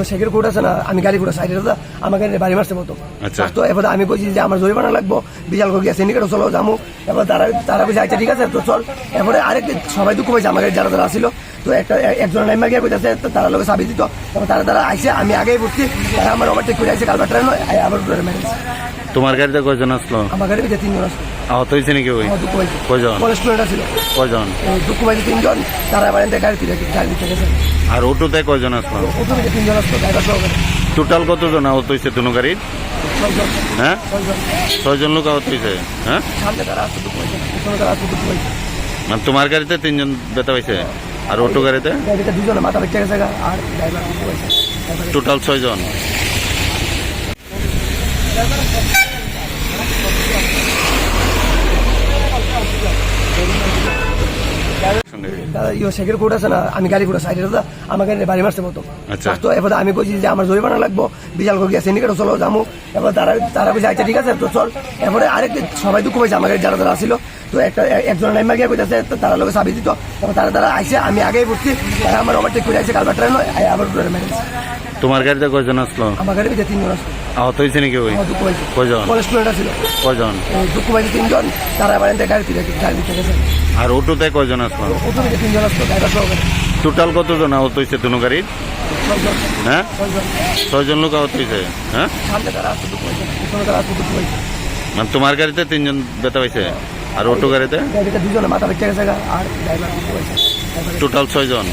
শেখের কোর্ট আছে না, আমি গাড়ি পুরো সাইডে আমাকে বাড়ি মারছে মতো। আচ্ছা। তো এবার আমি বলছি যে আমার জরিমানা লাগবো, বিশাল করে গিয়ে সিন্ডিকেট চলো যাবো। এবার তারা বলছে আচ্ছা ঠিক আছে তো চল। এরপরে আরেক সবাই দুঃখ পাইছে আমাকে যারা যারা আসছিল। তো একজন নাইমা গিয়ে কইতাছে তারা লোক চাবি দিত, তারা আইসে আমি আগেই বুঝছি, তারা আমার ওভারটেক করে আইসে কালবার ট্রেন আবার মেরেছে। তোমার গাড়িতে কয়জন আসলো? আমার গাড়ি ভিতরে 3 জন আসলো। আহত হয়েছে নাকি? ওই দুঃখ পাইছে কয়জন? কলেজ স্টুডেন্ট ছিল কয়জন? দুঃখ পাইছে 3 জন। তারা আবার গাড়ি দিতে গেছে। আর অটোতে কয়জন আসলো? প্রথমে 3 জন আসলো ড্রাইভার সহকারে। টোটাল কতজন আহত হয়েছে দুনো গাড়ির? 6 জন। হ্যাঁ 6 জন। 6 জন লোক আহত হয়েছে। হ্যাঁ সামনে তারা আসতো দুঃখ পাইছে, পিছনে তারা আসতো দুঃখ পাইছে। মানে তোমার গাড়িতে 3 জন ব্যথা হয়েছে, আর অটো গাড়িতে গাড়িতে 2 জনের মাথা বেঁচে গেছে আর ড্রাইভার দুঃখ পাইছে। টোটাল 6 জন। শেখের কোর্ট আছে না, আমি গাড়ি পুরো সাইডে আমাকে বাড়ি মারছে মতো। আচ্ছা। তো এবার আমি বলছি যে আমার জরিমানা লাগবো, বিশাল করে গিয়ে সিন্ডিকেট চলো যাবো। এবার তারা বলছে আচ্ছা ঠিক আছে তো চল। এরপরে আরেক সবাই দুঃখ পাইছে আমাকে যারা যারা আসছিল। তো একজন নাইমা গিয়ে কইতাছে তারা লোক চাবি দিত, তারা আইসে আমি আগেই বুঝছি, তারা আমার ওভারটেক করে আইসে কালবার ট্রেন আবার মেরেছে। তোমার গাড়িতে কয়জন আসলো? আমার গাড়ি ভিতরে 3 জন আসলো। আহত হয়েছে নাকি? ওই দুঃখ পাইছে কয়জন? কলেজ স্টুডেন্ট ছিল কয়জন? দুঃখ পাইছে 3 জন। তারা আবার গাড়ি দিতে গেছে। আর অটোতে কয়জন আসলো? প্রথমে 3 জন আসলো ড্রাইভার সহকারে। টোটাল কতজন আহত হয়েছে দুনো গাড়ির? 6 জন। হ্যাঁ 6 জন। 6 জন লোক আহত হয়েছে। হ্যাঁ সামনে তারা আসতো দুঃখ পাইছে, পিছনে তারা আসতো দুঃখ পাইছে। মানে তোমার গাড়িতে 3 জন ব্যথা হয়েছে, আর অটো গাড়িতে গাড়িতে 2 জনের মাথা বেঁচে গেছে আর ড্রাইভার দুঃখ পাইছে। টোটাল 6 জন।